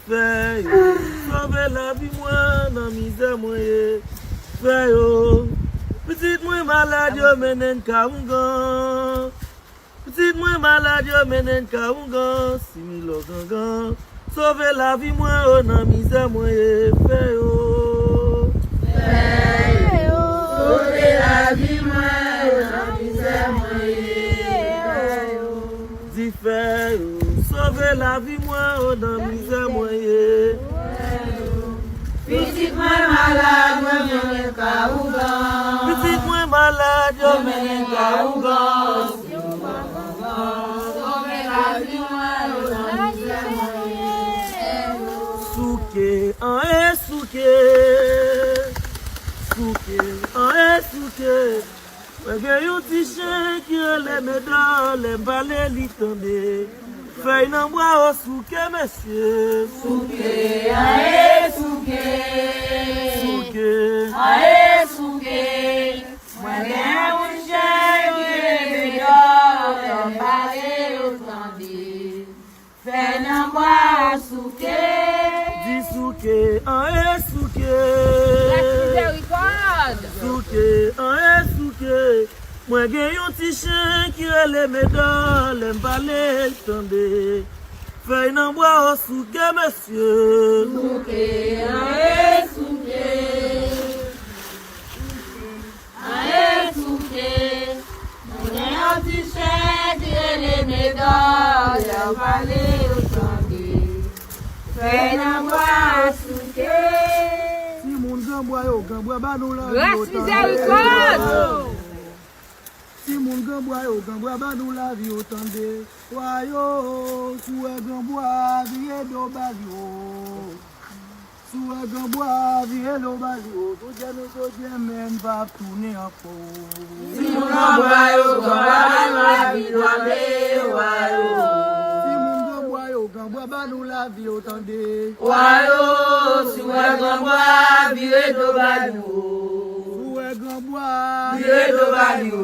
Fais yo, sauver la vie moi dans misère moi. Fais yo, petite moi malade yo menen kaungan. Petite moi malade yo menen kaungan. Similo gangan, sauver la vie moi dans misère moi. Fais yo, sauver la vie moi dans misère moi. Dis fais yo, sauver la vie moi dans misère moi. Petite moi malade yo menen kaungan. Petite moi malade yo menen kaungan. Sauver la vie moi dans misère moi. Souke, souke. Ouais, bien yon ti chien qui les met dans les balais li tende. Feuille nan bois au souke, monsieur. Souke. Moi bien un chien qui les met dans les balais li tende. Feuille nan bois au souke. Dis souke, souke. Souke. Moi gen yon ti chien qui les met dans les balais li tende. Feuille nan bois au souke, monsieur. Souke. Moi gen un petit chien qui les met dans les balais li tende. Feuille nan bois au souke. Si moun gamboa yo, gamboa ba nou la vi Miséricorde. Si moun gamboa yo, gamboa ba nou la vi otande. Wayo, souwe gamboa viye do bazio. Souwe gamboa viye do bazio. Soje men va tourner encore. Si moun gamboa yo, gamboa ba nou la vi otande. Wayo. Gamboa ba nou la vi otande. Wayo, souwe gamboa viye do bazio. Souwe gamboa viye do bazio.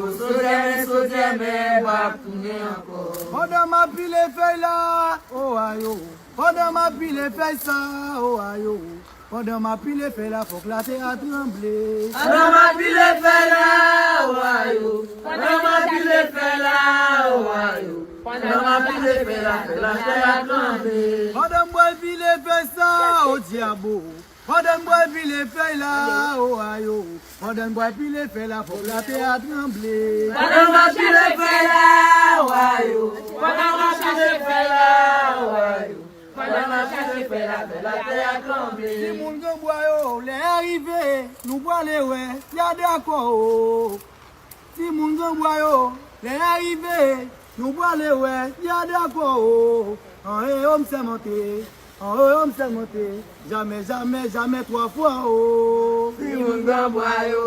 Soje men va tourner encore. Pendant ma pile feuille là, oh ayo. Pendant ma pile feuille ça, oh ayo. Pendant ma pile feuille là, faut que la terre a tremblé. Pendant ma pile feuille là, oh ayo. Pendant ma pile feuille là, oh ayo. Pendant ma pile feuille là, faut que la terre a tremblé. Pendant moi pile feuille ça, oh diabo. Pendant moi pile feuille là, oh ayo. Pendant moi pile feuille là, faut que la terre a tremblé. Pendant ma pile feuille là, oh ayo. Pendant ma pile feuille là, oh ayo. Pendant ma pile feuille là, faut que la terre a tremblé. Si moun gamboa yo, les arrivé, nous bois les ouais, y'a d'accord. Si moun gamboa yo, les arrivé, nous bois les ouais, y'a d'accord. En homme s'est monté, jamais, jamais, jamais 3 fois. Oh. Si moun gamboa yo,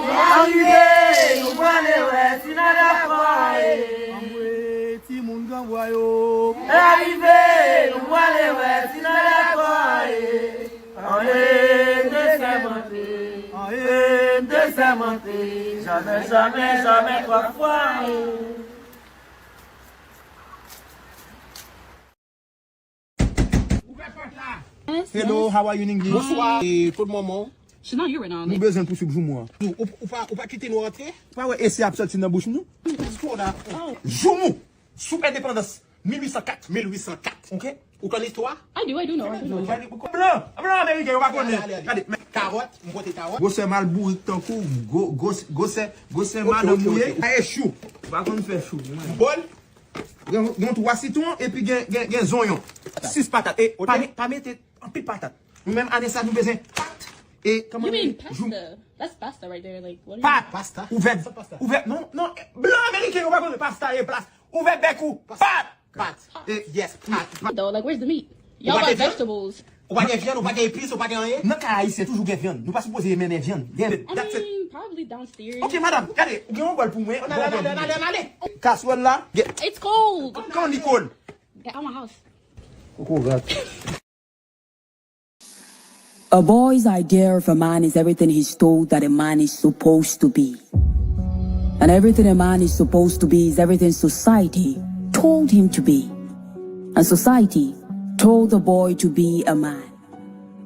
les arrivé, nous bois les ouais, si n'a d'accord. Si moun gamboa yo, les arrivé, nous bois les ouais, si n'a d'accord. Jamais, jamais, jamais 3 fois. Hello, how are you in English? Bonsoir. Et tout le moment. Sinon, you were on Nous it. besoin de poursuivre moi. Ou pas quitter nous rentrer? Pas ouais, essayer à sortir dans bouche nous. Joumou, sous indépendance 1804. OK? Ou connaissez l'histoire? I do know. Blanc américain, on va connaître. Regardez, carotte, on vote carotte. Gosse mal bourri tant coup, gosse mal mouillé. Et chou. pas qu'on fait chou. Bol. Gon 3 citrons et puis gen oignon. 6 patates et pas mettre en pile patate. Nous même année ça nous besoin pâte et comment You mean pasta? That's pasta right there. Like, what? pasta. Ouvert. Non, blanc américain, on va connaître pasta et place. Ouvert bekou. Pâte. Et yes, pâte. Though, like, where's the meat? Y'all got vegetables. Ou pas de viande, ou pas d'épices, ou pas de rien. Non, car c'est toujours de viande. Nous pas supposés aimer viande. I mean, probably downstairs. Ok, madame, regardez, vous avez un bol pour moi. Allez. Casserole là. It's cold. Quand on dit cold? Get out my house. A boy's idea of a man is everything he's told that a man is supposed to be. And everything a man is supposed to be is everything society told him to be. And society told the boy to be a man.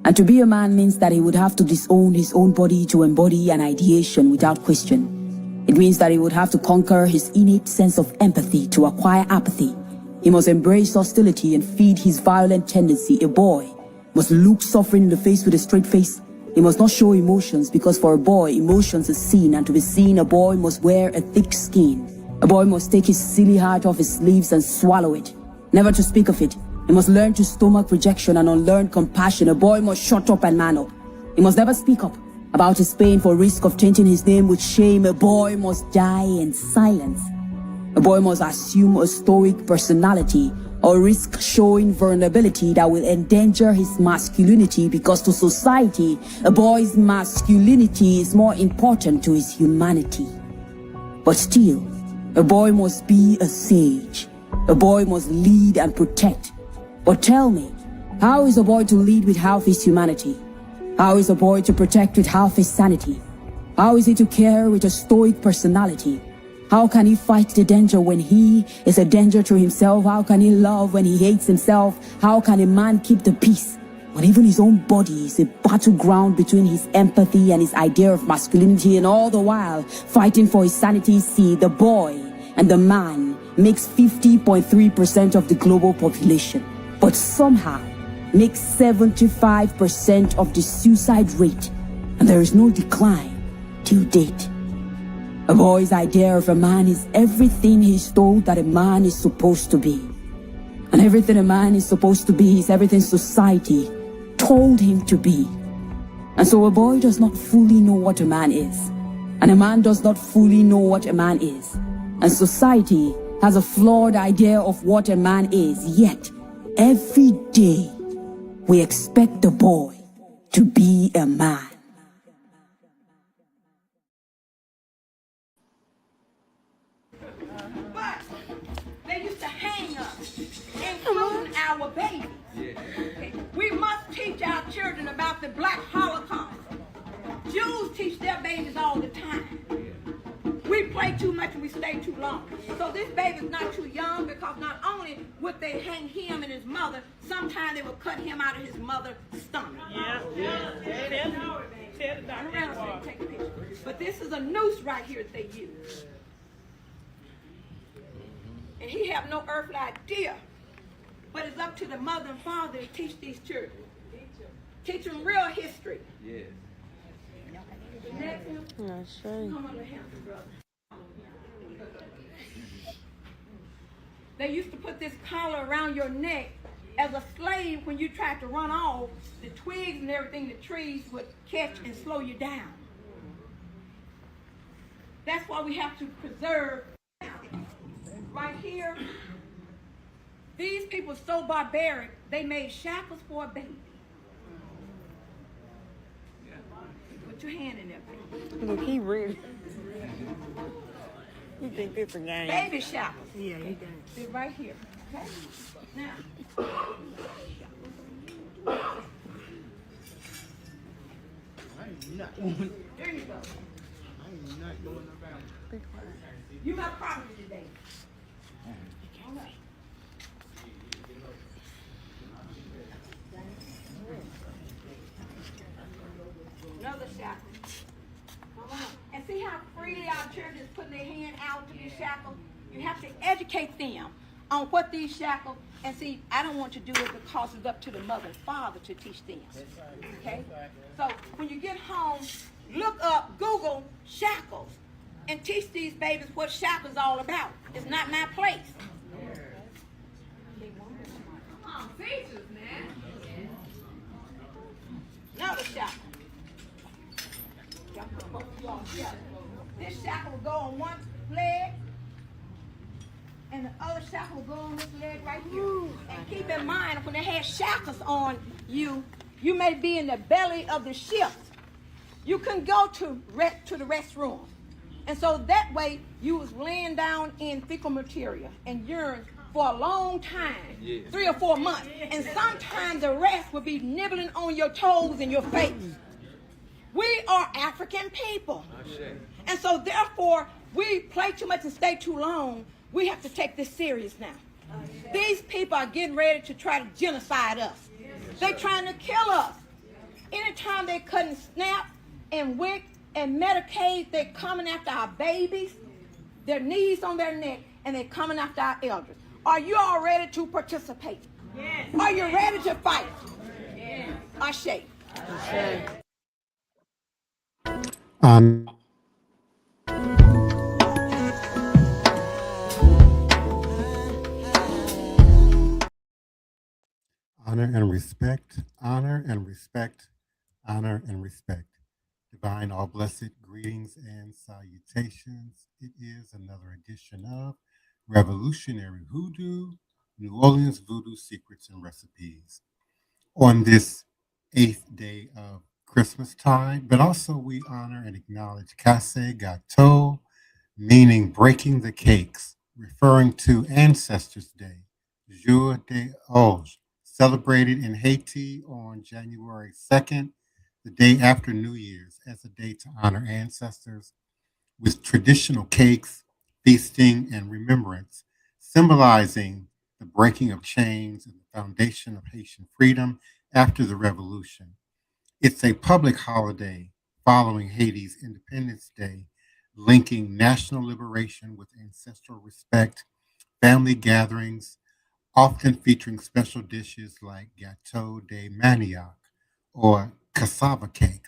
And to be a man means that he would have to disown his own body to embody an ideation without question. It means that he would have to conquer his innate sense of empathy to acquire apathy. He must embrace hostility and feed his violent tendency. A boy must look suffering in the face with a straight face. He must not show emotions, because for a boy, emotions are seen, and to be seen, a boy must wear a thick skin. A boy must take his silly heart off his sleeves and swallow it, never to speak of it. He must learn to stomach rejection and unlearn compassion. A boy must shut up and man up. He must never speak up about his pain for risk of tainting his name with shame. A boy must die in silence. A boy must assume a stoic personality or risk showing vulnerability that will endanger his masculinity, because to society, a boy's masculinity is more important to his humanity. But still, a boy must be a sage. A boy must lead and protect. But tell me, how is a boy to lead with half his humanity? How is a boy to protect with half his sanity? How is he to care with a stoic personality? How can he fight the danger when he is a danger to himself? How can he love when he hates himself? How can a man keep the peace when even his own body is a battleground between his empathy and his idea of masculinity, and all the while fighting for his sanity? See, the boy and the man makes 50.3% of the global population, but somehow makes 75% of the suicide rate, and there is no decline till date. A boy's idea of a man is everything he's told that a man is supposed to be. And everything a man is supposed to be is everything society told him to be. And so a boy does not fully know what a man is. And a man does not fully know what a man is. And society has a flawed idea of what a man is. Yet, every day, we expect the boy to be a man. They used to hang us, including our babies. Okay. We must teach our children about the Black Holocaust. Jews teach their babies all the time. We play too much and we stay too long. So this baby's not too young, because not only would they hang him and his mother, sometimes they would cut him out of his mother's stomach. Turn around so you can take a picture. But this is a noose right here that they use. And he have no earthly idea. But it's up to the mother and father to teach these children. Teach them real history. Yes. Next one. Come on, Hampton, brother. They used to put this collar around your neck as a slave. When you tried to run off, the twigs and everything, the trees would catch and slow you down. That's why we have to preserve. Right here, these people so barbaric, they made shackles for a baby. Put your hand in there, baby. Look, he ready. You think this a game? Baby shackles. Yeah, he does. See right here. Okay? Now. There you go. You have property today. All right. Another shackle. Come on. And see how freely our church is putting their hand out to be shackled? You have to educate them on what these shackles, and see, I don't want to do it because it's up to the mother and father to teach them. Okay? So when you get home, look up, Google shackles, and teach these babies what shackles all about. It's not my place. Come on, Jesus, man. Another shackle. This shackle will go on one leg, and the other shackle will go on this leg right here. And keep in mind, when they had shackles on you, you may be in the belly of the ship. You couldn't go to the restroom. And so that way, you was laying down in fecal material and urine for a long time, 3 or 4 months. And sometimes the rest would be nibbling on your toes and your face. We are African people. And so therefore, we play too much and stay too long. We have to take this serious now. These people are getting ready to try to genocide us. They're trying to kill us. Anytime they're cutting SNAP and WIC and Medicaid, they're coming after our babies, their knees on their neck, and they're coming after our elders. Are you all ready to participate? Yes. Are you ready to fight? Yes. Ashe. Honor and respect, honor and respect, honor and respect. Divine, all blessed greetings and salutations. It is another edition of Revolutionary Hoodoo, New Orleans Voodoo Secrets and Recipes. On this 8th day of Christmas time, but also we honor and acknowledge Casse Gâteau, meaning breaking the cakes, referring to Ancestors Day, Jour des Oges, celebrated in Haiti on January 2nd, the day after New Year's, as a day to honor ancestors with traditional cakes, feasting, and remembrance, symbolizing the breaking of chains and the foundation of Haitian freedom after the revolution. It's a public holiday following Haiti's Independence Day, linking national liberation with ancestral respect, family gatherings, often featuring special dishes like gâteau de manioc or cassava cake.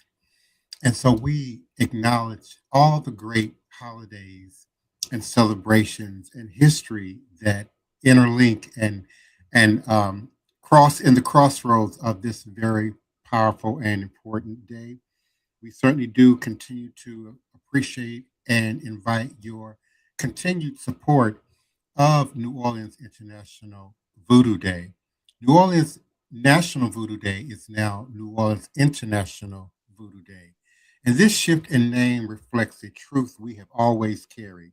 And so we acknowledge all the great holidays and celebrations and history that interlink and cross in the crossroads of this very powerful and important day. We certainly do continue to appreciate and invite your continued support of New Orleans International Voodoo Day. New Orleans National Voodoo Day is now New Orleans International Voodoo Day. And this shift in name reflects the truth we have always carried,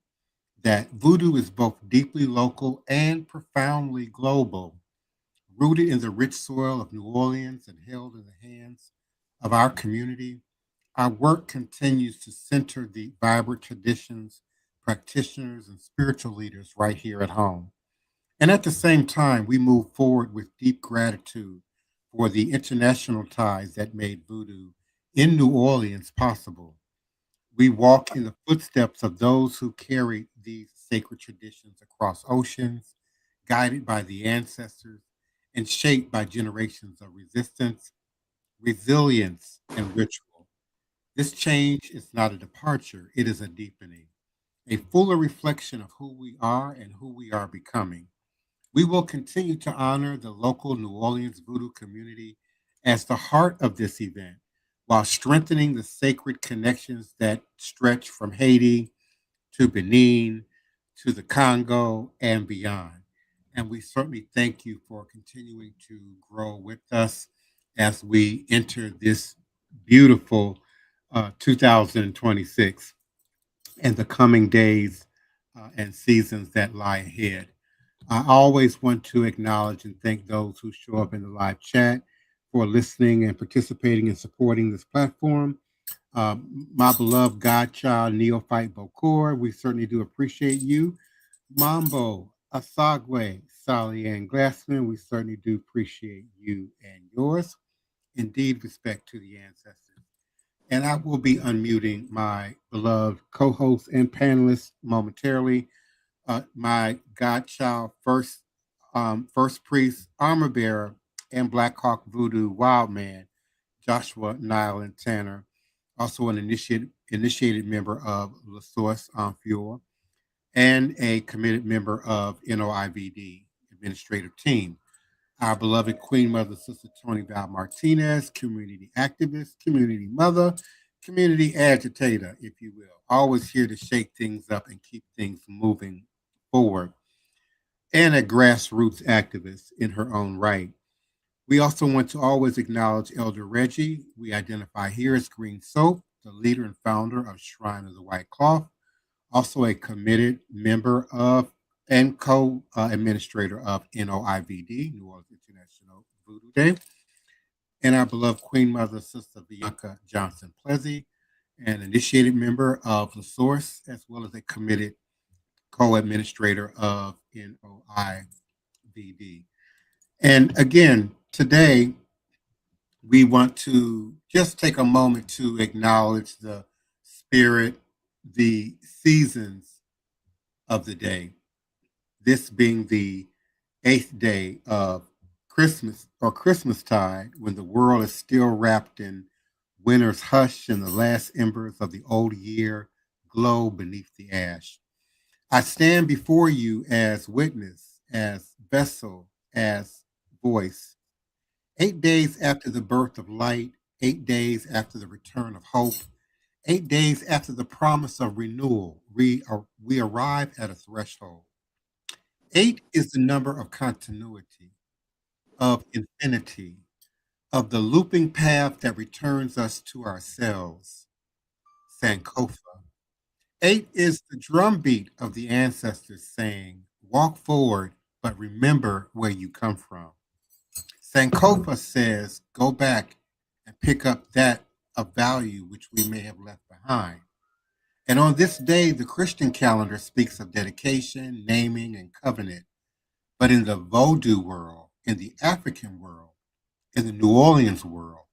that voodoo is both deeply local and profoundly global, rooted in the rich soil of New Orleans and held in the hands of our community. Our work continues to center the vibrant traditions, practitioners, and spiritual leaders right here at home. And at the same time, we move forward with deep gratitude for the international ties that made voodoo in New Orleans possible. We walk in the footsteps of those who carried these sacred traditions across oceans, guided by the ancestors, and shaped by generations of resistance, resilience, and ritual. This change is not a departure, it is a deepening, a fuller reflection of who we are and who we are becoming. We will continue to honor the local New Orleans voodoo community as the heart of this event, while strengthening the sacred connections that stretch from Haiti to Benin to the Congo and beyond. And we certainly thank you for continuing to grow with us as we enter this beautiful 2026 and the coming days and seasons that lie ahead. I always want to acknowledge and thank those who show up in the live chat for listening and participating and supporting this platform. My beloved godchild, Neophyte Bokor, we certainly do appreciate you. Mambo, Asagwe, Sally Ann Glassman, we certainly do appreciate you and yours. Indeed, respect to the ancestors. And I will be unmuting my beloved co-host and panelists momentarily. My godchild, first priest, armor bearer, and Black Hawk Voodoo wild man, Joshua Nylan Tanner, also an initiated member of La Source Enfure, and a committed member of NOIVD administrative team. Our beloved Queen Mother, Sister Toni Martinez, community activist, community mother, community agitator, if you will, always here to shake things up and keep things moving forward, and a grassroots activist in her own right. We also want to always acknowledge Elder Reggie. We identify here as Green Soap, the leader and founder of Shrine of the White Cloth, also a committed member of and co-administrator of NOIVD, New Orleans International Voodoo Day, and our beloved Queen Mother, Sister Bianca Johnson Plessy, an initiated member of The Source, as well as a committed co-administrator of NOIVD. NOIVD. And again, today we want to just take a moment to acknowledge the spirit, the seasons of the day. This being the 8th day of Christmas or Christmastide, when the world is still wrapped in winter's hush and the last embers of the old year glow beneath the ash. I stand before you as witness, as vessel, as voice. 8 days after the birth of light, 8 days after the return of hope, 8 days after the promise of renewal, we arrive at a threshold. 8 is the number of continuity, of infinity, of the looping path that returns us to ourselves, Sankofa. 8 is the drumbeat of the ancestors saying, walk forward, but remember where you come from. Sankofa says, go back and pick up that of value which we may have left behind. And on this day, the Christian calendar speaks of dedication, naming, and covenant. But in the Vodou world, in the African world, in the New Orleans world,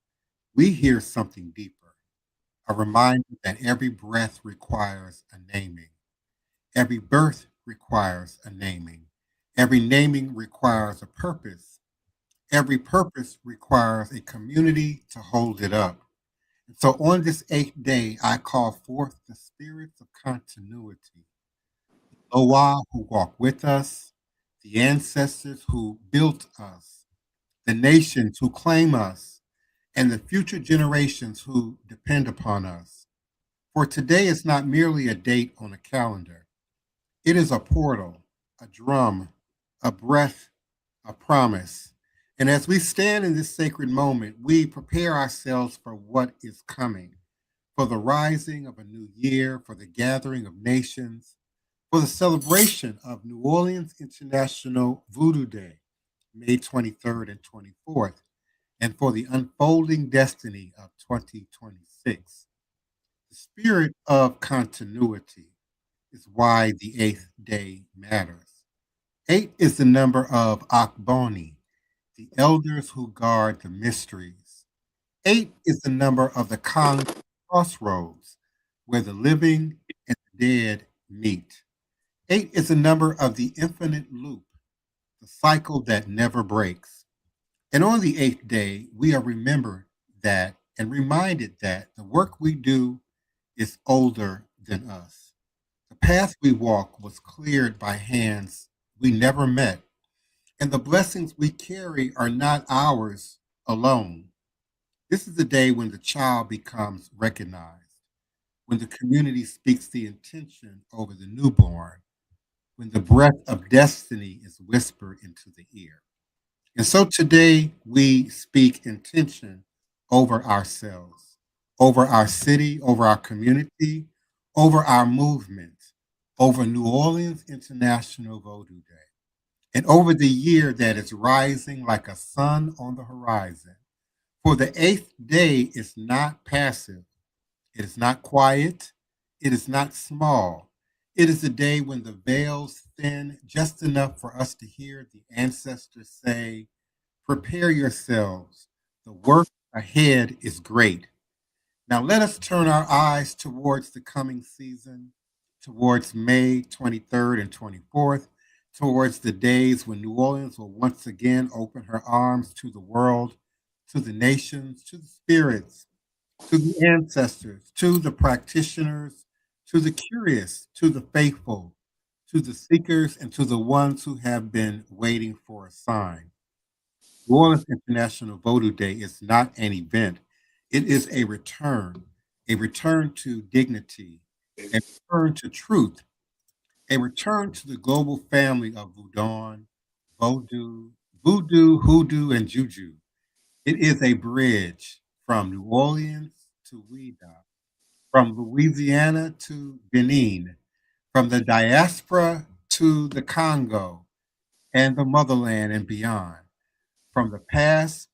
we hear something deeper, a reminder that every breath requires a naming. Every birth requires a naming. Every naming requires a purpose. Every purpose requires a community to hold it up. And so on this 8th day, I call forth the spirits of continuity, the Owa who walk with us, the ancestors who built us, the nations who claim us, and the future generations who depend upon us. For today is not merely a date on a calendar. It is a portal, a drum, a breath, a promise. And as we stand in this sacred moment, we prepare ourselves for what is coming, for the rising of a new year, for the gathering of nations, for the celebration of New Orleans International Voodoo Day, May 23rd and 24th, and for the unfolding destiny of 2026. The spirit of continuity is why the 8th day matters. 8 is the number of Akboni, the elders who guard the mysteries. 8 is the number of the crossroads, where the living and the dead meet. 8 is the number of the infinite loop, the cycle that never breaks. And on the 8th day, we are remembered that and reminded that the work we do is older than us. The path we walk was cleared by hands we never met, and the blessings we carry are not ours alone. This is the day when the child becomes recognized, when the community speaks the intention over the newborn, when the breath of destiny is whispered into the ear. And so today we speak intention over ourselves, over our city, over our community, over our movement, over New Orleans International Voodoo Day, and over the year that is rising like a sun on the horizon. For the 8th day is not passive, it is not quiet, it is not small. It is the day when the veils thin just enough for us to hear the ancestors say, prepare yourselves, the work ahead is great. Now let us turn our eyes towards the coming season, towards May 23rd and 24th, towards the days when New Orleans will once again open her arms to the world, to the nations, to the spirits, to the ancestors, to the practitioners, to the curious, to the faithful, to the seekers, and to the ones who have been waiting for a sign. New Orleans International Voodoo Day is not an event. It is a return to dignity, a return to truth, a return to the global family of Voodoo, Voodoo, Hoodoo, and Juju. It is a bridge from New Orleans to Ouida, from Louisiana to Benin, from the diaspora to the Congo and the motherland and beyond, from the past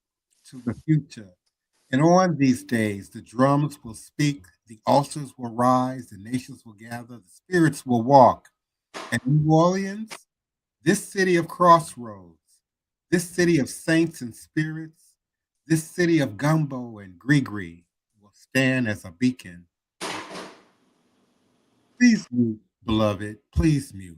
to the future. And on these days, the drums will speak, the altars will rise, the nations will gather, the spirits will walk. And New Orleans, this city of crossroads, this city of saints and spirits, this city of gumbo and gree will stand as a beacon. Please mute, beloved, please mute.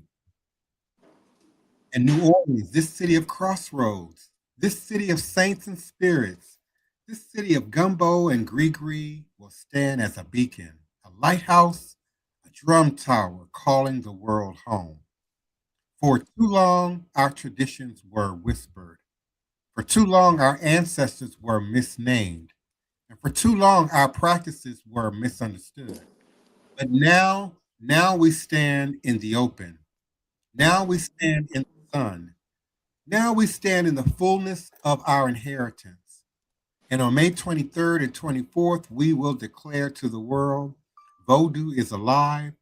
And New Orleans, this city of crossroads, this city of saints and spirits, this city of gumbo and gree will stand as a beacon, a lighthouse, a drum tower calling the world home. For too long, our traditions were whispered. For too long, our ancestors were misnamed. And for too long, our practices were misunderstood. But now we stand in the open. Now we stand in the sun. Now we stand in the fullness of our inheritance. And on May 23rd and 24th, we will declare to the world, Vodou is alive,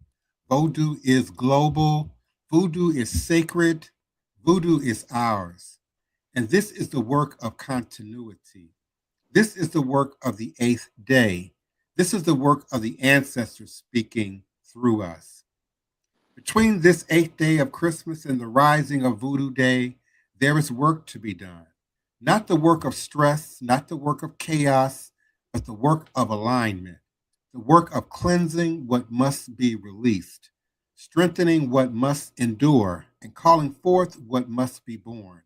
Vodou is global, Voodoo is sacred, Voodoo is ours. And this is the work of continuity. This is the work of the 8th day. This is the work of the ancestors speaking through us. Between this 8th day of Christmas and the rising of Voodoo Day, there is work to be done. Not the work of stress, not the work of chaos, but the work of alignment, the work of cleansing what must be released, strengthening what must endure, and calling forth what must be born.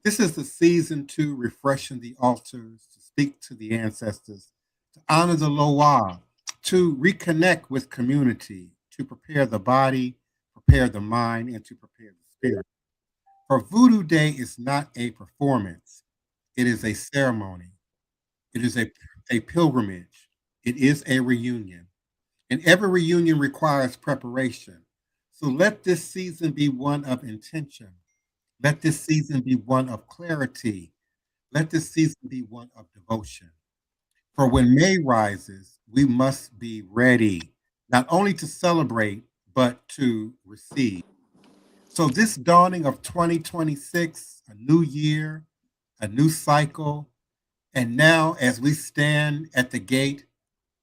This is the season to refreshen the altars, to speak to the ancestors, to honor the Loa, to reconnect with community, to prepare the body, prepare the mind, and to prepare the spirit. For Voodoo Day is not a performance. It is a ceremony. It is a pilgrimage. It is a reunion. And every reunion requires preparation. So let this season be one of intention. Let this season be one of clarity. Let this season be one of devotion. For when May rises, we must be ready, not only to celebrate, but to receive. So this dawning of 2026, a new year, a new cycle, and now as we stand at the gate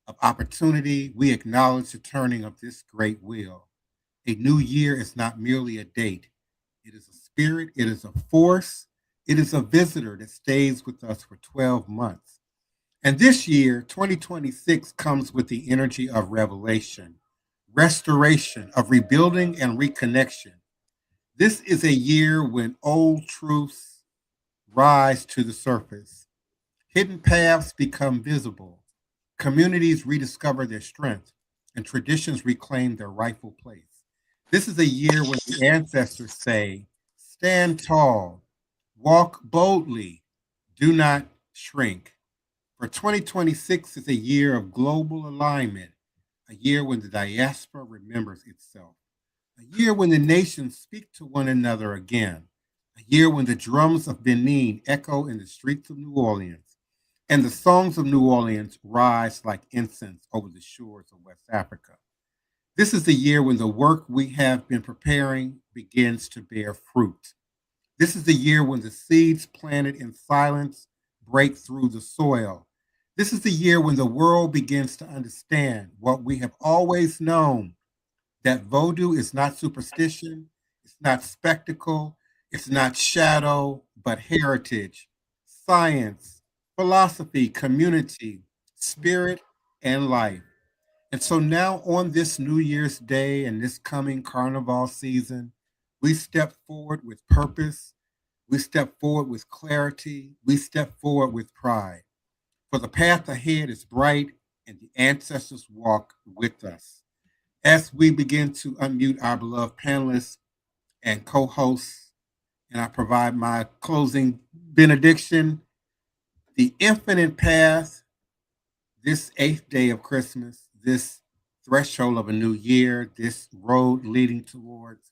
of opportunity, we acknowledge the turning of this great wheel. A new year is not merely a date. It is a spirit, it is a force, it is a visitor that stays with us for 12 months. And this year, 2026, comes with the energy of revelation, restoration, of rebuilding and reconnection. This is a year when old truths rise to the surface. Hidden paths become visible. Communities rediscover their strength, and traditions reclaim their rightful place. This is a year when the ancestors say, stand tall, walk boldly, do not shrink. For 2026 is a year of global alignment, a year when the diaspora remembers itself, a year when the nations speak to one another again, a year when the drums of Benin echo in the streets of New Orleans, and the songs of New Orleans rise like incense over the shores of West Africa. This is the year when the work we have been preparing begins to bear fruit. This is the year when the seeds planted in silence break through the soil. This is the year when the world begins to understand what we have always known, that Vodou is not superstition, it's not spectacle, it's not shadow, but heritage, science, philosophy, community, spirit, and life. And so now on this New Year's Day and this coming carnival season, we step forward with purpose, we step forward with clarity, we step forward with pride. For the path ahead is bright and the ancestors walk with us. As we begin to unmute our beloved panelists and co-hosts, and I provide my closing benediction, the infinite path, this 8th day of Christmas, this threshold of a new year, this road leading towards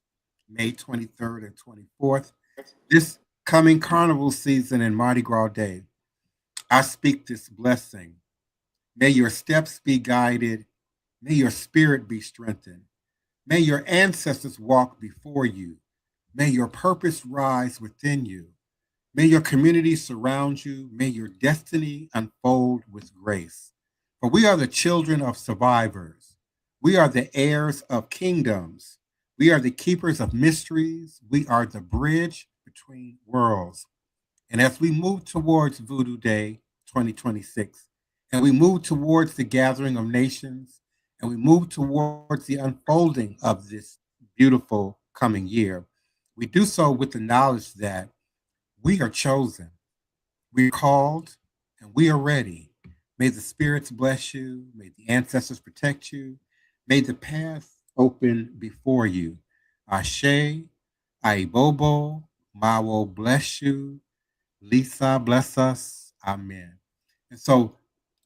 May 23rd and 24th, this coming carnival season and Mardi Gras Day, I speak this blessing. May your steps be guided. May your spirit be strengthened. May your ancestors walk before you. May your purpose rise within you. May your community surround you. May your destiny unfold with grace. For we are the children of survivors. We are the heirs of kingdoms. We are the keepers of mysteries. We are the bridge between worlds. And as we move towards Voodoo Day 2026, and we move towards the gathering of nations, and we move towards the unfolding of this beautiful coming year, we do so with the knowledge that we are chosen, we're called, and we are ready. May the spirits bless you. May the ancestors protect you. May the path open before you. Ashe, AYIBOBO, Mawo bless you. Lisa bless us. Amen. And so,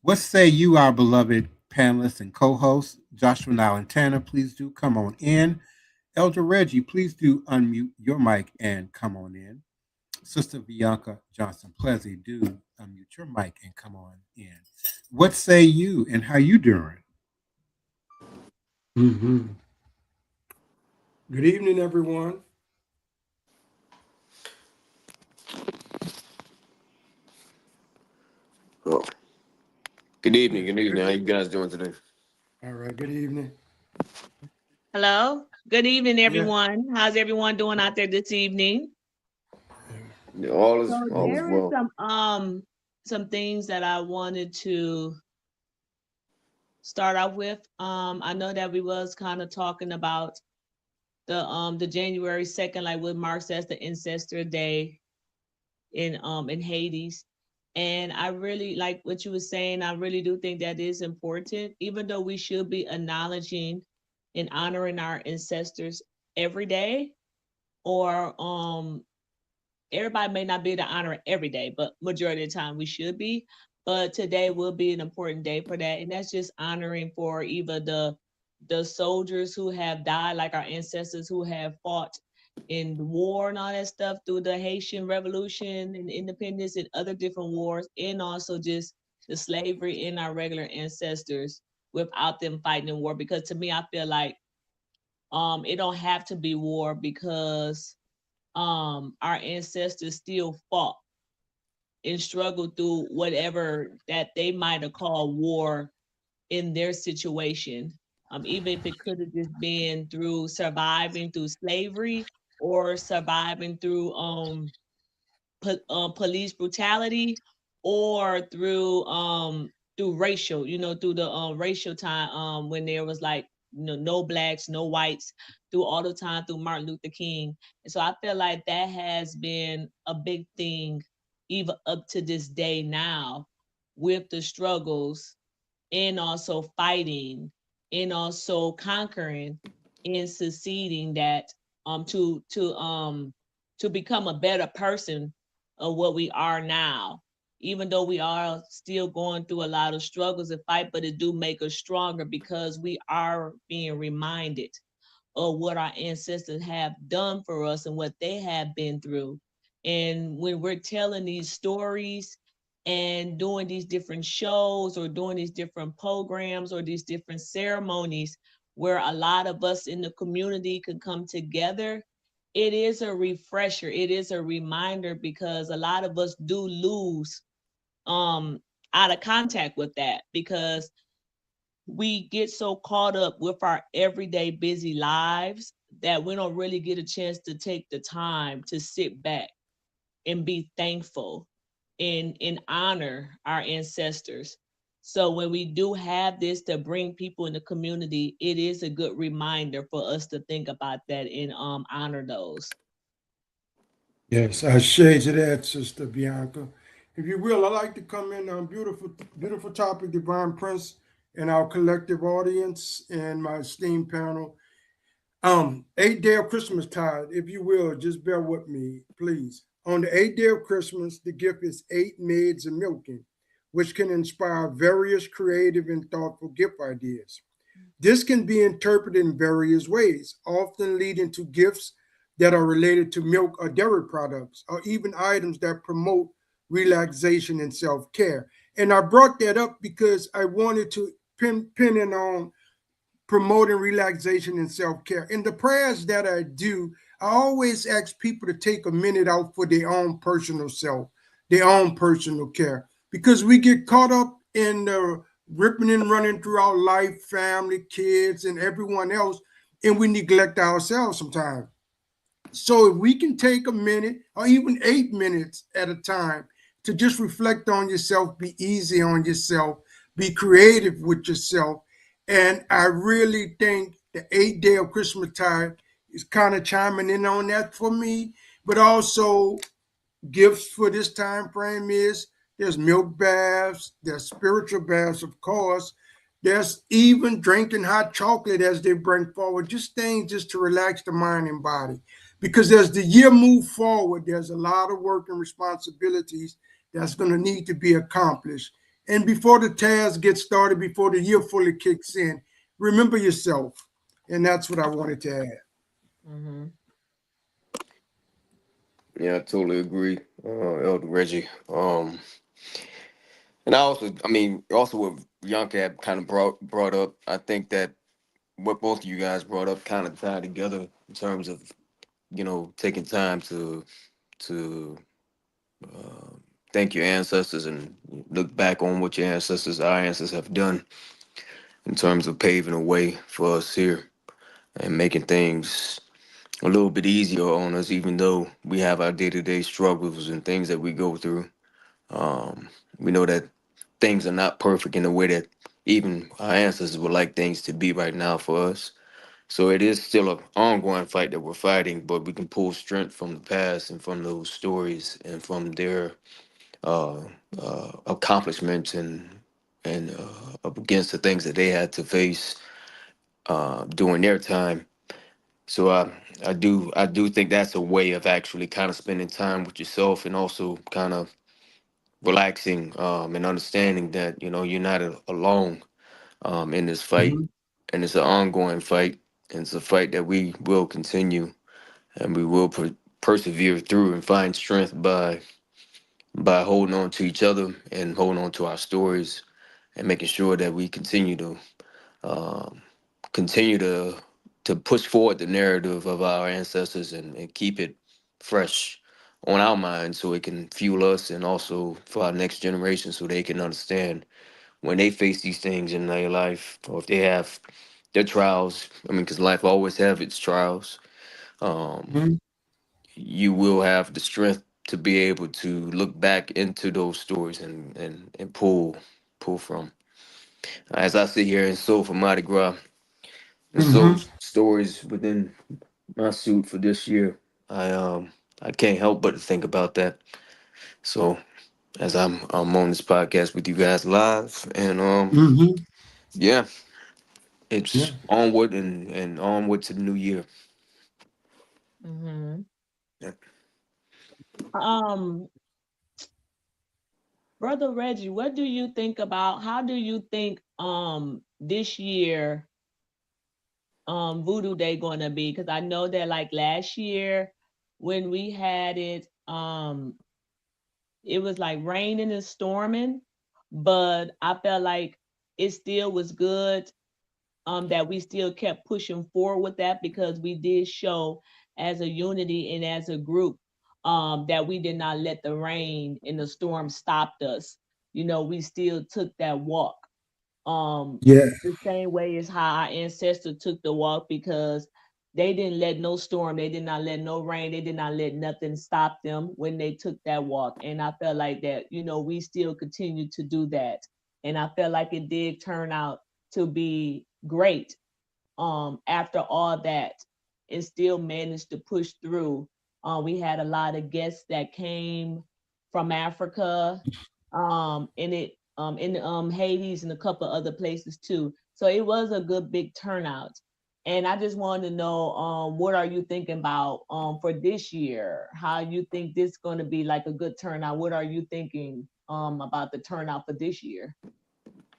what say you, our beloved panelists and co-hosts? Joshua, Nylan, Tanner, please do come on in. Elder Reggie, please do unmute your mic and come on in. Sister Bianca Johnson-Plessy, do unmute your mic and come on in. What say you and how you doing? Good evening, everyone. Oh. Good evening. Good evening. How you guys doing today? All right. Good evening. Hello. Good evening, everyone. Yeah. How's everyone doing out there this evening? Yeah, all is there well. Is some things that I wanted to start off with. I know that we was kind of talking about the January 2nd, like what marks as the Ancestor Day in Hades. And I really like what you were saying. I really do think that is important, even though we should be acknowledging and honoring our ancestors every day, or everybody may not be able to honor it every day, but majority of the time we should be. But today will be an important day for that, and that's just honoring for either the soldiers who have died, like our ancestors who have fought in war and all that stuff through the Haitian Revolution and independence and other different wars, and also just the slavery in our regular ancestors without them fighting in war. Because to me, I feel like it don't have to be war, because our ancestors still fought and struggled through whatever that they might have called war in their situation. Even if it could have just been through surviving through slavery, or surviving through police brutality, or through racial, through the racial time, when there was like, no blacks, no whites, through all the time through Martin Luther King. And so I feel like that has been a big thing even up to this day now, with the struggles and also fighting and also conquering and succeeding, that to become a better person of what we are now. Even though we are still going through a lot of struggles and fight, but it do make us stronger, because we are being reminded of what our ancestors have done for us and what they have been through. And when we're telling these stories and doing these different shows, or doing these different programs, or these different ceremonies where a lot of us in the community can come together, it is a refresher. It is a reminder, because a lot of us do lose out of contact with that, because we get so caught up with our everyday busy lives that we don't really get a chance to take the time to sit back and be thankful and honor our ancestors. So when we do have this to bring people in the community, it is a good reminder for us to think about that and honor those. Yes, I share to that, Sister Bianca. If you will, I'd like to come in on beautiful topic, Divine Prince, and our collective audience and my esteemed panel. 8th day of Christmas tide, if you will, just bear with me, please. On the 8th day of Christmas, the gift is 8 maids and milking, which can inspire various creative and thoughtful gift ideas. This can be interpreted in various ways, often leading to gifts that are related to milk or dairy products, or even items that promote relaxation and self-care. And I brought that up because I wanted to pin in on promoting relaxation and self-care. In the prayers that I do, I always ask people to take a minute out for their own personal self, their own personal care, because we get caught up in the ripping and running through our life, family, kids, and everyone else, and we neglect ourselves sometimes. So if we can take a minute or even 8 minutes at a time to just reflect on yourself, be easy on yourself, be creative with yourself. And I really think the 8th day of Christmastide is kind of chiming in on that for me. But also gifts for this time frame is there's milk baths, there's spiritual baths, of course. There's even drinking hot chocolate as they bring forward, just things just to relax the mind and body. Because as the year moves forward, there's a lot of work and responsibilities that's going to need to be accomplished. And before the task gets started, before the year fully kicks in, remember yourself. And that's what I wanted to add. Mhm. Yeah, I totally agree, Elder Reggie. And I mean, also what Bianca had kind of brought up, I think that what both of you guys brought up kind of tied together in terms of, taking time to thank your ancestors and look back on what our ancestors have done in terms of paving a way for us here and making things a little bit easier on us, even though we have our day-to-day struggles and things that we go through. We know that things are not perfect in the way that even our ancestors would like things to be right now for us. So it is still an ongoing fight that we're fighting, but we can pull strength from the past and from those stories and from their uh, accomplishments and up against the things that they had to face during their time. So I do think that's a way of actually kind of spending time with yourself and also kind of relaxing and understanding that you're not alone in this fight, Mhm. and it's an ongoing fight, and it's a fight that we will continue and we will persevere through and find strength by holding on to each other and holding on to our stories and making sure that we um, continue to push forward the narrative of our ancestors and keep it fresh on our minds so it can fuel us and also for our next generation so they can understand when they face these things in their life or if they have their trials. I mean, because life always have its trials. um, Mhm. you will have the strength to be able to look back into those stories and pull from. As I sit here and soul for Mardi Gras and so Mhm. stories within my suit for this year, I can't help but to think about that. So as I'm on this podcast with you guys live, and Mhm. yeah, Yeah. it's onward and onward to the new year. Mhm. Yeah. Um, Brother Reggie, what do you think about? How do you think this year Voodoo Day gonna be? Because I know that like last year when we had it, it was like raining and storming, but I felt like it still was good. That we still kept pushing forward with that because we did show as a unity and as a group that we did not let the rain and the storm stop us. We still took that walk um Yeah. the same way as how our ancestors took the walk because they didn't let no storm, they did not let no rain, they did not let nothing stop them when they took that walk. And I felt like that, we still continue to do that. And I felt like it did turn out to be great after all that and still managed to push through. We had a lot of guests that came from Africa, and it in Hades and a couple other places too. So it was a good big turnout. And I just wanted to know, what are you thinking about for this year? How you think this is going to be like a good turnout? What are you thinking about the turnout for this year?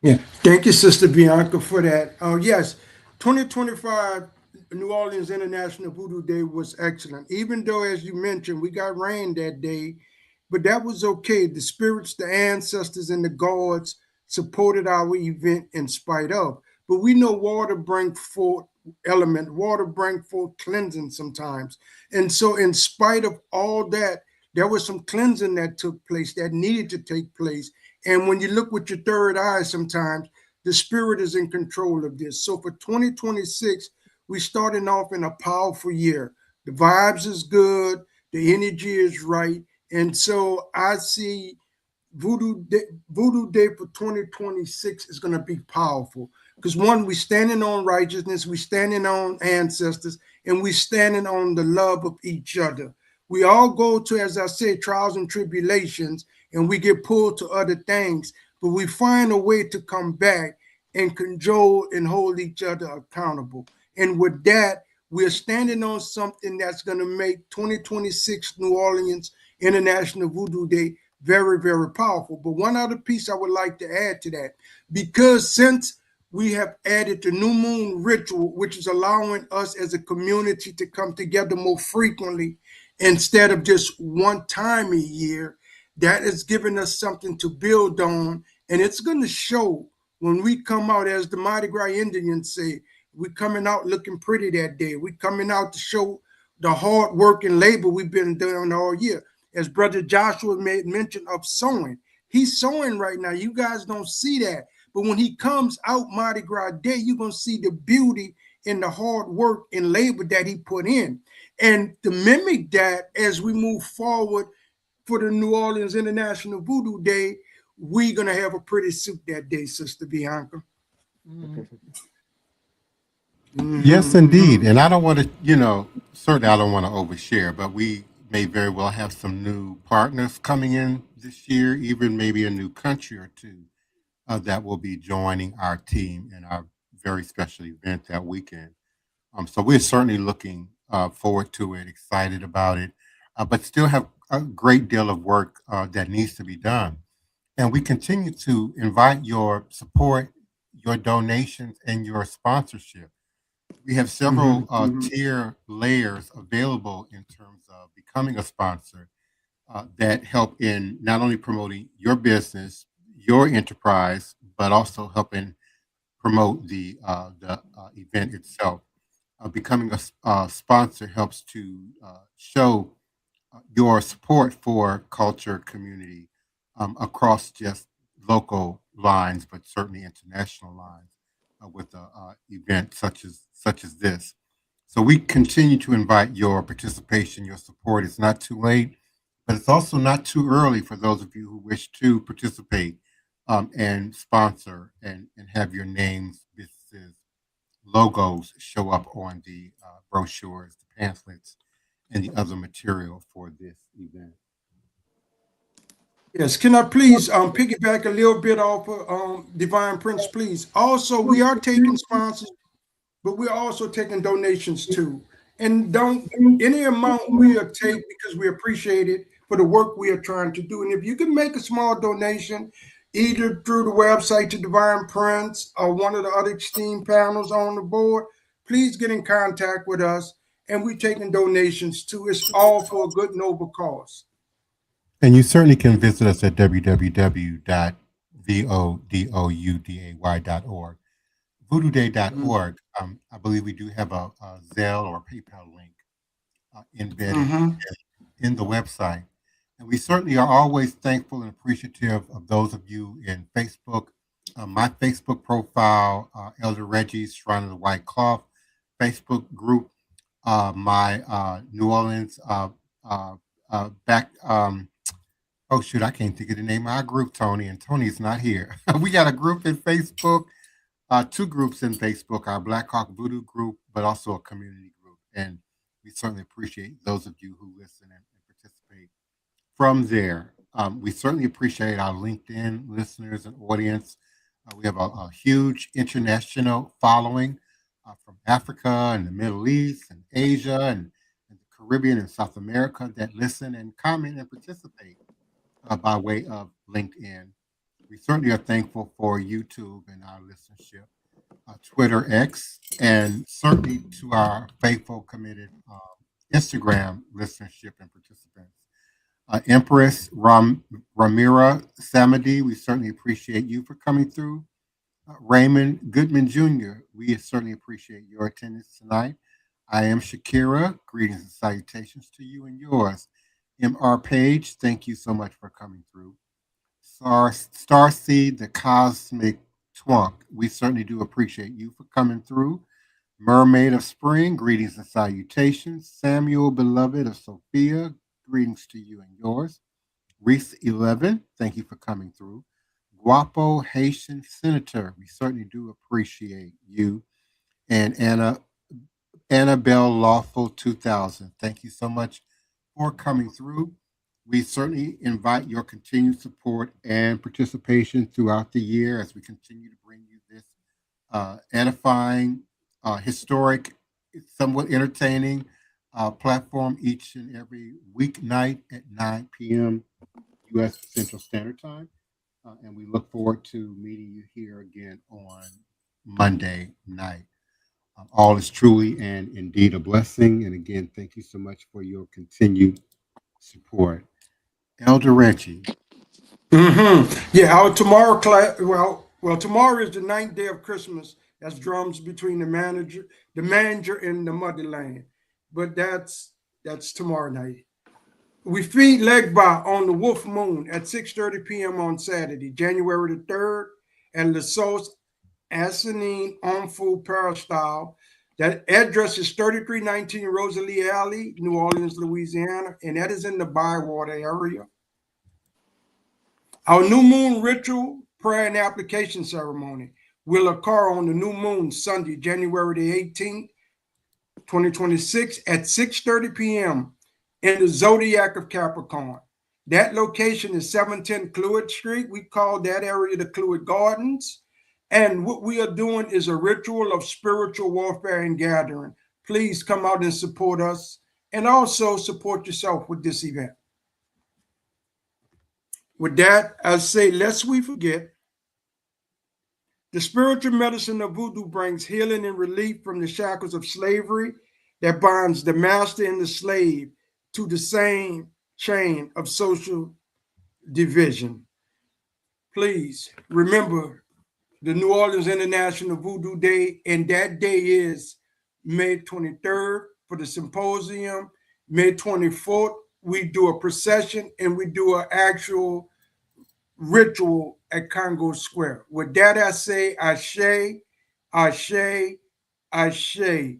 Yeah. Thank you, Sister Bianca, for that. Yes, 2025 New Orleans International Voodoo Day was excellent. Even though, as you mentioned, we got rain that day, but that was okay. The spirits, the ancestors, and the gods supported our event in spite of. But we know water brings forth water brings forth cleansing sometimes. And so, in spite of all that, there was some cleansing that took place that needed to take place. And when you look with your third eye, sometimes the spirit is in control of this. So for 2026, we starting off in a powerful year. The vibes is good. The energy is right. And so I see Voodoo Day for 2026 is going to be powerful because one, we standing on righteousness, we standing on ancestors, and we standing on the love of each other. We all go to, as I said, trials and tribulations, and we get pulled to other things, but we find a way to come back and control and hold each other accountable. And with that, we're standing on something that's going to make 2026 New Orleans International Voodoo Day very, very powerful. But one other piece I would like to add to that, because since we have added the new moon ritual, which is allowing us as a community to come together more frequently instead of just one time a year, that is giving us something to build on. And it's going to show when we come out, as the Mardi Gras Indians say, we're coming out looking pretty that day. We're coming out to show the hard work and labor we've been doing all year. As Brother Joshua made mention of sowing, he's sowing right now. You guys don't see that. But when he comes out Mardi Gras Day, you're going to see the beauty in the hard work and labor that he put in. And to mimic that as we move forward for the New Orleans International Voodoo Day, we're going to have a pretty suit that day, Sister Bianca. Yes, indeed. And I don't want to, certainly I don't want to overshare, but we may very well have some new partners coming in this year, even maybe a new country or two that will be joining our team in our very special event that weekend. So we're certainly looking forward to it, excited about it, but still have a great deal of work that needs to be done. And we continue to invite your support, your donations, and your sponsorship. We have several tier layers available in terms of becoming a sponsor that help in not only promoting your business, your enterprise, but also helping promote the event itself. Becoming a sponsor helps to show your support for culture community across just local lines, but certainly international lines with an event such as this. So we continue to invite your participation, your support. It's not too late, but it's also not too early for those of you who wish to participate and sponsor and have your names, businesses, logos show up on the brochures, the pamphlets, and the other material for this event. Yes, can I please piggyback a little bit off of Divine Prince, please? Also, we are taking sponsors, but we're also taking donations too. And don't any amount we are take because we appreciate it for the work we are trying to do. And if you can make a small donation, either through the website to Divine Prince or one of the other esteemed panels on the board, please get in contact with us. And we're taking donations too. It's all for a good, noble cause. And you certainly can visit us at www.vodouday.org. VoodooDay.org. I believe we do have a Zelle or a PayPal link embedded in the website. And we certainly are always thankful and appreciative of those of you in Facebook. My Facebook profile, Elder Reggie's Shrine of the White Cloth Facebook group, my New Orleans back. Oh shoot, I can't think of the name of our group, Toni, and Toni's not here. We got a group in Facebook, two groups in Facebook, our Black Hawk Voodoo group, but also a community group. And we certainly appreciate those of you who listen and participate from there. We certainly appreciate our LinkedIn listeners and audience. We have a huge international following from Africa and the Middle East and Asia and the Caribbean and South America that listen and comment and participate by way of LinkedIn. We certainly are thankful for YouTube and our listenership, Twitter, X, and certainly to our faithful, committed Instagram listenership and participants. Empress Ramira Samadi, we certainly appreciate you for coming through. Raymond Goodman Jr., we certainly appreciate your attendance tonight. I am Shakira. Greetings and salutations to you and yours. M.R. Page, thank you so much for coming through. Starseed, the Cosmic Twunk, we certainly do appreciate you for coming through. Mermaid of Spring, greetings and salutations. Samuel, beloved of Sophia, greetings to you and yours. Reese 11, thank you for coming through. Guapo Haitian Senator, we certainly do appreciate you. And Annabelle Lawful 2000, thank you so much for coming through. We certainly invite your continued support and participation throughout the year as we continue to bring you this edifying, historic, somewhat entertaining platform each and every weeknight at 9 p.m. U.S. Central Standard Time. And we look forward to meeting you here again on Monday night. All is truly and indeed a blessing. And again, thank you so much for your continued support. Elder Reggie. Yeah, our tomorrow class, well, tomorrow is the 9th day of Christmas. That's drums between the manger and the motherland. But that's tomorrow night. We feed Legba on the Wolf Moon at 6:30 p.m. on Saturday, January the 3rd, and La Sauce Assanine Onfu Peristyle. That address is 3319 Rosalie Alley, New Orleans, Louisiana, and that is in the Bywater area. Our new moon ritual, prayer, and application ceremony will occur on the new moon Sunday, January the 18th, 2026 at 6:30 p.m. in the Zodiac of Capricorn. That location is 710 Cluid Street. We call that area the Cluid Gardens. And what we are doing is a ritual of spiritual warfare and gathering. Please come out and support us, and also support yourself with this event. With that, I say, lest we forget, the spiritual medicine of voodoo brings healing and relief from the shackles of slavery that binds the master and the slave to the same chain of social division. Please remember the New Orleans International Voodoo Day, and that day is May 23rd for the symposium. May 24th, we do a procession and we do an actual ritual at Congo Square. With that, I say, Ashe, Ashe, Ashe.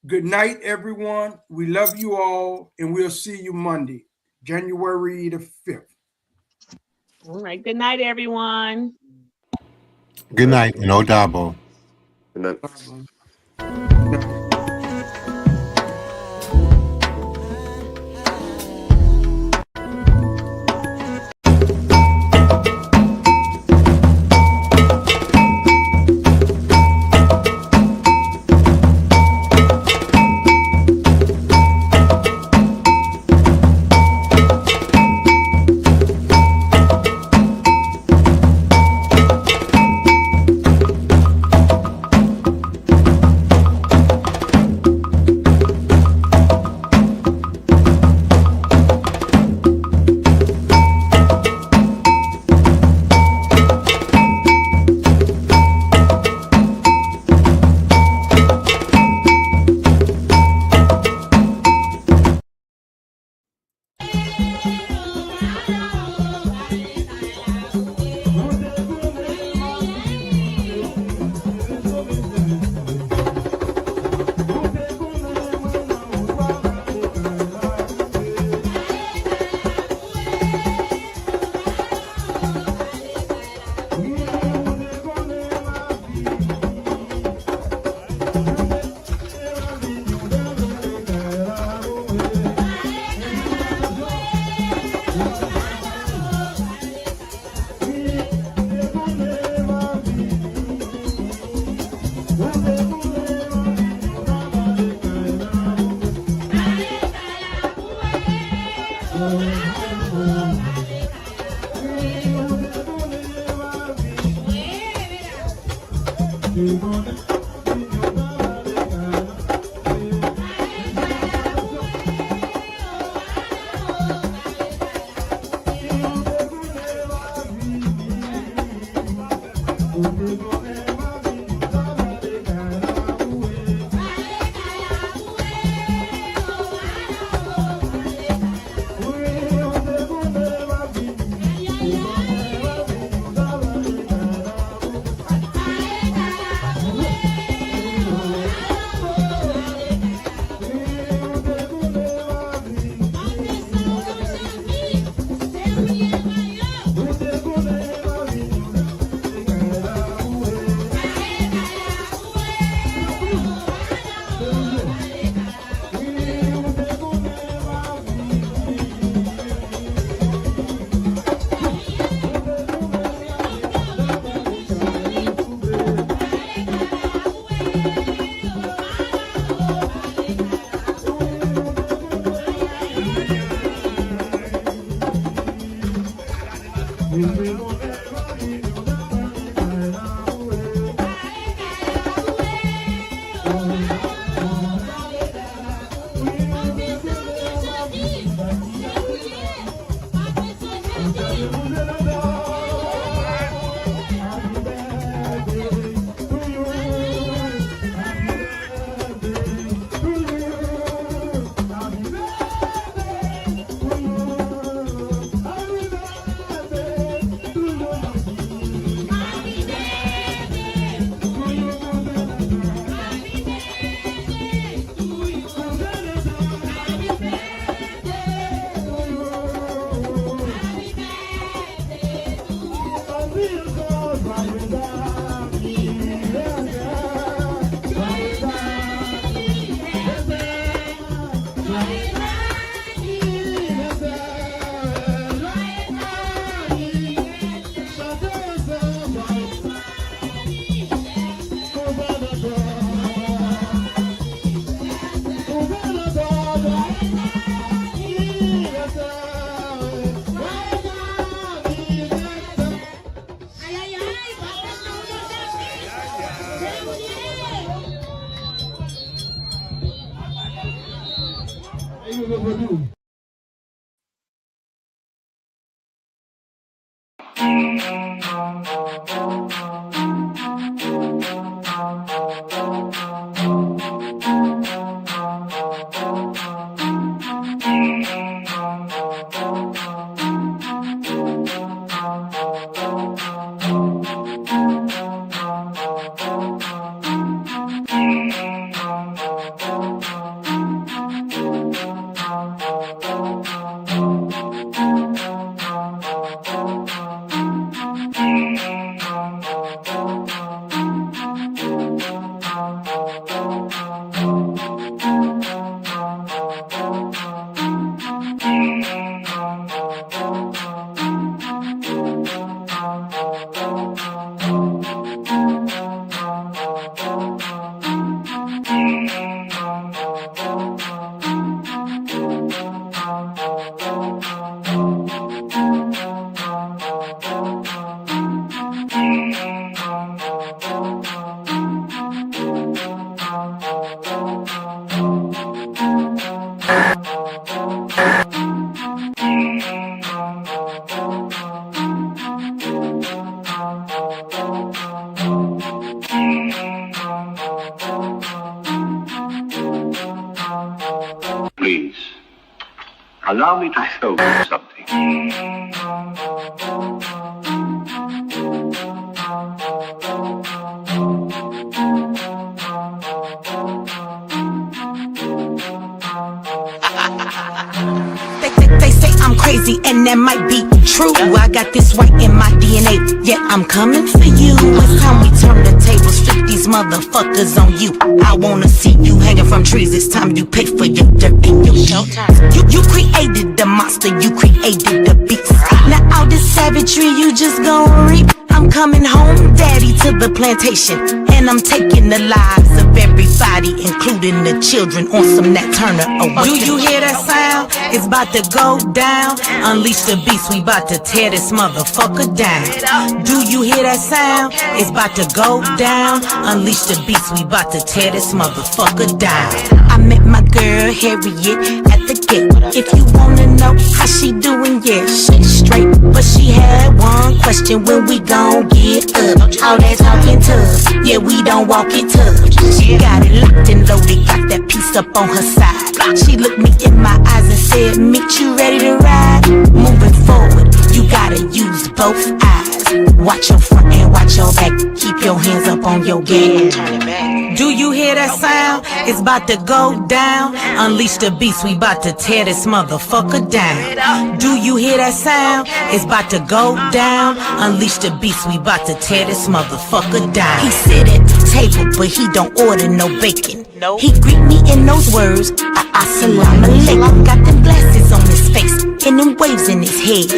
Good night, everyone. We love you all, and we'll see you Monday, January the 5th. All right. Good night, everyone. Good night, and Odabo. Good night. Voodoo. Please, allow me to show you something. They say I'm crazy and that might be true. I got this right in my DNA, yet I'm coming for you. It's time we turn the tables, flip these motherfuckers on you. I wanna see you hanging from trees, it's time you pay for your dirt and your showtime. You created the monster, you created the beast. Now all this savagery you just gon' reap. I'm coming home, daddy, to the plantation, and I'm taking the lives of everybody, including the children, on some Nat Turner. Do you hear that sound? It's about to go down. Unleash the beast, we about to tear this motherfucker down. Do you hear that sound? It's about to go down. Unleash the beast, we about to tear this motherfucker down. I met my girl Harriet at the gate. If you wanna know how she doing, yeah, she's straight. But she had one question: when we gon' get up? All that talking tough, yeah, we don't walk it tough. She got it locked and loaded, got that piece up on her side. She looked me in my eyes and said, "Meet you ready to ride?" Moving forward, you gotta use both eyes. Watch your front and watch your back. Keep your hands up on your gas. Do you hear that sound? It's about to go down. Unleash the beast, we about to tear this motherfucker down. Do you hear that sound? It's about to go down. Unleash the beast, we about to tear this motherfucker down. He sit at the table, but he don't order no bacon. He greet me in those words, Assalamu alaikum. Got them glasses on his face and them waves in his head.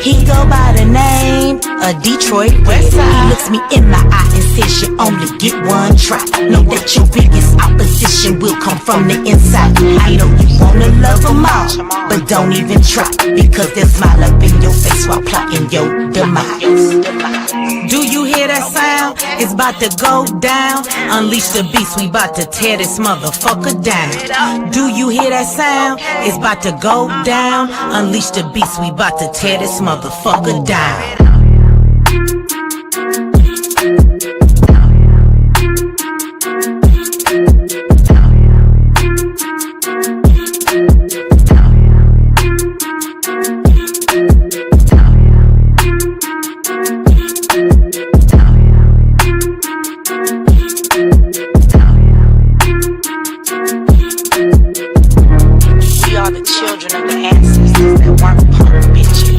He go by the name of Detroit Red. He looks me in my eye and says, "You only get one try. Know that your biggest opposition will come from the inside. I know you wanna love them all, but don't even try, because they'll smile up in your face while plotting your demise." Do you hear that sound? It's about to go down. Unleash the beast, we about to tear this motherfucker down. Do you hear that sound? It's about to go down. Unleash the beast, we about to tear this motherfucker down. We are the children of the ancestors that weren't punk bitches.